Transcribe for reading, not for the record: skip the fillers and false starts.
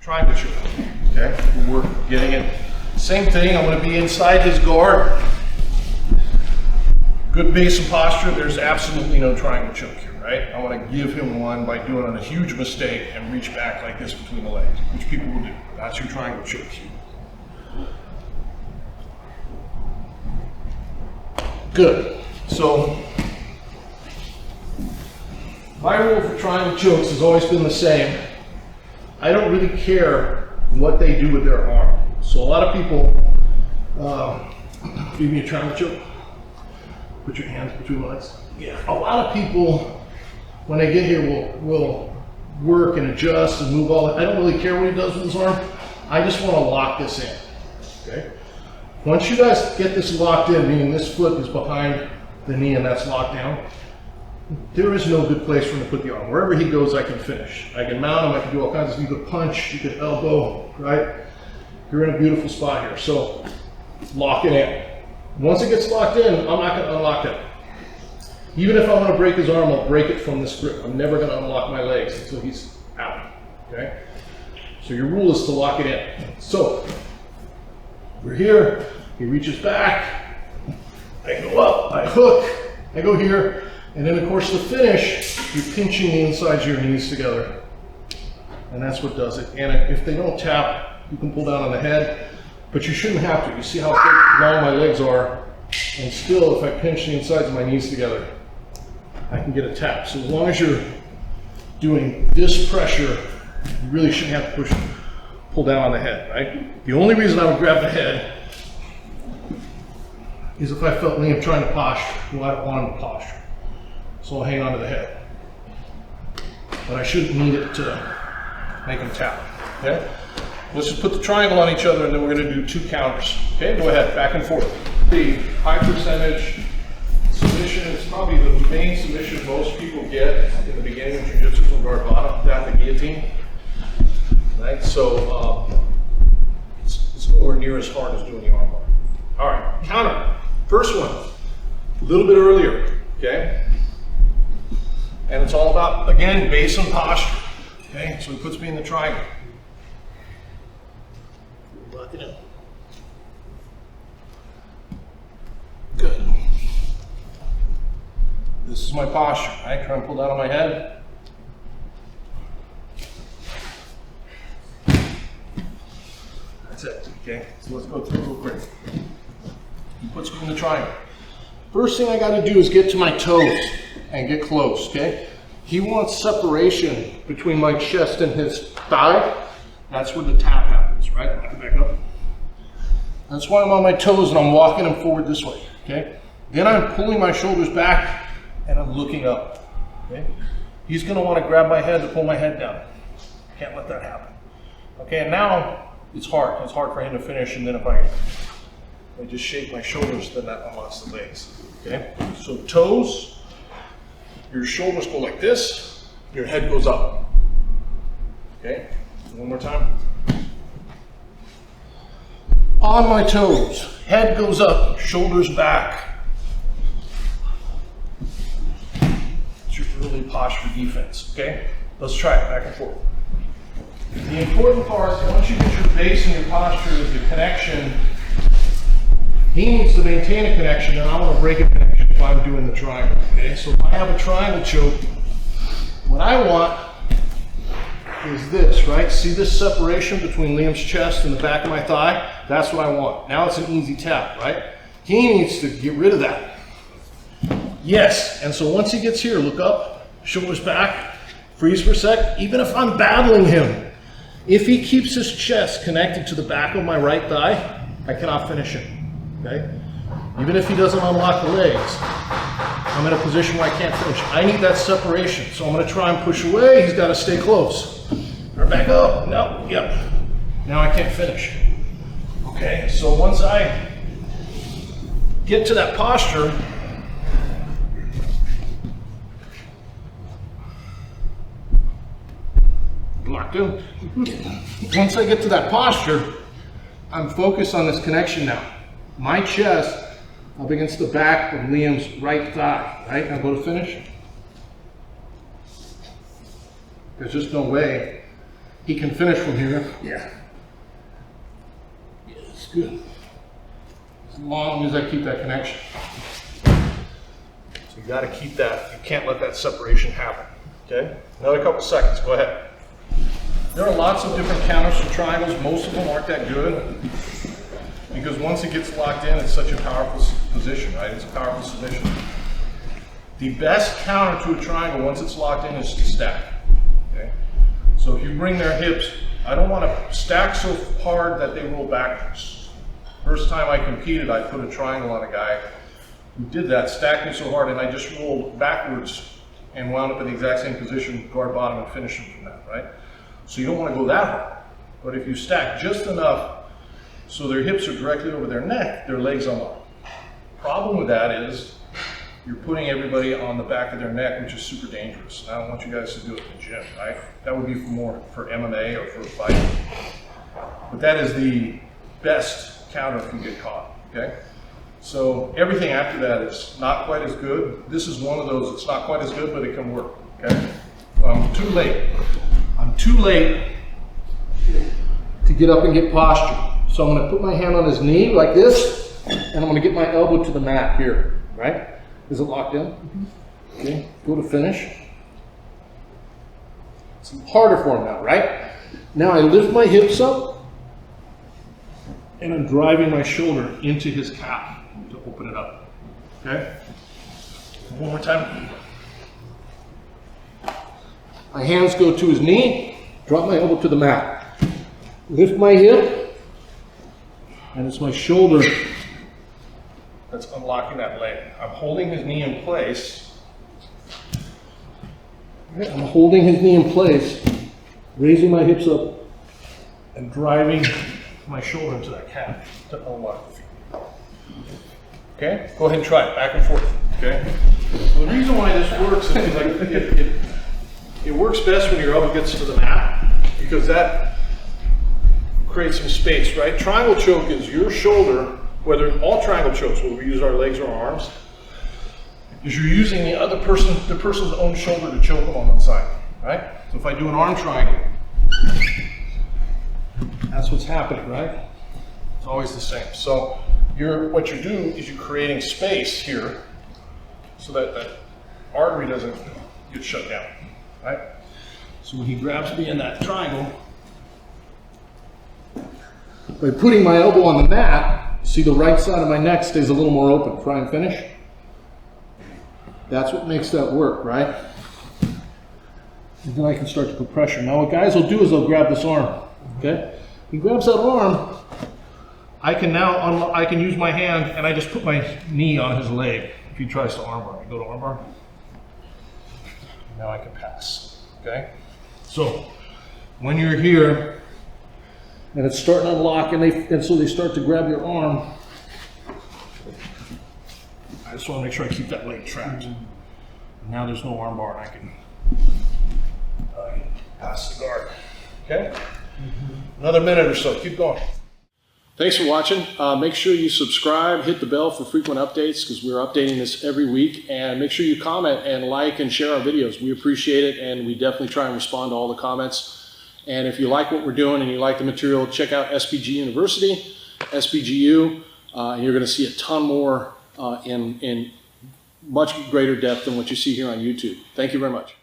triangle choke. Okay, we're getting it. Same thing, I'm going to be inside his guard. Good base and posture, there's absolutely no triangle choke here, right? I want to give him one by doing a huge mistake and reach back like this between the legs, which people will do. That's your triangle choke cue. Good. So, my rule for triangle chokes has always been the same. I don't really care what they do with their arm. So a lot of people, give me a triangle choke. Put your hands between my legs. Yeah. A lot of people, when they get here, will work and adjust and move all that. I don't really care what he does with his arm. I just want to lock this in. Okay. Once you guys get this locked in, meaning this foot is behind the knee and that's locked down, there is no good place for him to put the arm. Wherever he goes, I can finish. I can mount him, I can do all kinds of, you could punch, you could elbow, right? You're in a beautiful spot here. So lock it in. Once it gets locked in, I'm not going to unlock it. Even if I want to break his arm, I'll break it from this grip. I'm never going to unlock my legs until he's out. Okay? So your rule is to lock it in. So we're here, he reaches back, I go up, I hook, I go here, and then of course the finish, you're pinching the insides of your knees together. And that's what does it. And if they don't tap, you can pull down on the head. But you shouldn't have to. You see how long my legs are, and still if I pinch the insides of my knees together, I can get a tap. So as long as you're doing this pressure, you really shouldn't have to pull down on the head, right? The only reason I would grab the head is if I felt Liam trying to posture. Well, I don't want him to posture. So I'll hang on to the head. But I shouldn't need it to make him tap, okay? Let's just put the triangle on each other and then we're going to do 2 counters. Okay, go ahead, back and forth. The high percentage submission is probably the main submission most people get in the beginning of Jiu-Jitsu from guard bottom down the guillotine. Right, so it's nowhere near as hard as doing the arm bar. All right, counter. First one, a little bit earlier, okay? And it's all about, again, base and posture. Okay, so he puts me in the triangle. Lock it in. Good. This is my posture, right? Try and pull down on my head. That's it, okay? So let's go through real quick. He puts me in the triangle. First thing I gotta do is get to my toes and get close, okay? He wants separation between my chest and his thigh. That's where the tap happens, right? I can back up. That's why I'm on my toes and I'm walking him forward this way, okay? Then I'm pulling my shoulders back and I'm looking up, okay? He's gonna wanna grab my head to pull my head down. Can't let that happen. Okay, and now it's hard. It's hard for him to finish, and then if I just shake my shoulders, then that unlocks the legs, okay? So toes, your shoulders go like this, your head goes up, okay? One more time. On my toes, head goes up, shoulders back. It's your early posture defense, okay? Let's try it, back and forth. The important part, once you get your base and your posture, is the connection. He needs to maintain a connection, and I want to break a connection if I'm doing the triangle, okay? So if I have a triangle choke, what I want is this, right? See this separation between Liam's chest and the back of my thigh? That's what I want. Now it's an easy tap, right? He needs to get rid of that. Yes, and so once he gets here, look up, shoulders back, freeze for a sec. Even if I'm battling him, if he keeps his chest connected to the back of my right thigh, I cannot finish him. Okay? Even if he doesn't unlock the legs, I'm in a position where I can't finish. I need that separation, so I'm going to try and push away. He's got to stay close. Or back up. No, yep. Now I can't finish. Okay, so once I get to that posture, locked in. Once I get to that posture, I'm focused on this connection now. My chest up against the back of Liam's right thigh, right? Now go to finish. There's just no way he can finish from here. Yeah. Yeah, it's good. As long as I keep that connection. So you got to keep that. You can't let that separation happen. Okay? Another couple seconds. Go ahead. There are lots of different counters for triangles. Most of them aren't that good because once it gets locked in, it's such a powerful position, right? It's a powerful submission. The best counter to a triangle once it's locked in is to stack. Okay? So if you bring their hips, I don't want to stack so hard that they roll backwards. First time I competed, I put a triangle on a guy who did that, stacked me so hard, and I just rolled backwards and wound up in the exact same position, guard bottom, and finished him from that, right? So you don't want to go that hard. But if you stack just enough so their hips are directly over their neck, their legs unlock. Problem with that is you're putting everybody on the back of their neck, which is super dangerous. I don't want you guys to do it in the gym, right? That would be more for MMA or for fighting. But that is the best counter if you get caught, okay? So everything after that is not quite as good. This is one of those that's not quite as good, but it can work, okay? I'm too late. I'm too late to get up and get posture. So I'm gonna put my hand on his knee like this, and I'm gonna get my elbow to the mat here, right? Is it locked in? Okay, go to finish. It's harder for him now, right? Now I lift my hips up, and I'm driving my shoulder into his calf to open it up, okay? One more time. My hands go to his knee, drop my elbow to the mat. Lift my hip, and it's my shoulder that's unlocking that leg. I'm holding his knee in place. I'm holding his knee in place, raising my hips up, and driving my shoulder into that calf to unlock the feet. Okay? Go ahead and try it, back and forth. Okay? Well, the reason why this works is because it works best when your elbow gets to the mat, because that creates some space, right? Triangle choke is your shoulder, whether all triangle chokes, where we use our legs or our arms, is you're using the person's own shoulder to choke them on one side, right? So if I do an arm triangle, that's what's happening, right? It's always the same. So what you're doing is you're creating space here so that that artery doesn't get shut down, right? So when he grabs me in that triangle, by putting my elbow on the mat, see the right side of my neck stays a little more open. Try and finish. That's what makes that work, right? And then I can start to put pressure. Now what guys will do is they'll grab this arm, okay? He grabs that arm, I can use my hand and I just put my knee on his leg. If he tries to armbar, I go to armbar. Now I can pass, okay? So when you're here, and it's starting to unlock, and so they start to grab your arm. I just want to make sure I keep that leg trapped. Now there's no arm bar, and I can pass the guard. Okay? Another minute or so. Keep going. Thanks for watching. Make sure you subscribe, hit the bell for frequent updates, because we're updating this every week. And make sure you comment and like and share our videos. We appreciate it, and we definitely try and respond to all the comments. And if you like what we're doing and you like the material, check out SBG University, SBGU, and you're going to see a ton more in much greater depth than what you see here on YouTube. Thank you very much.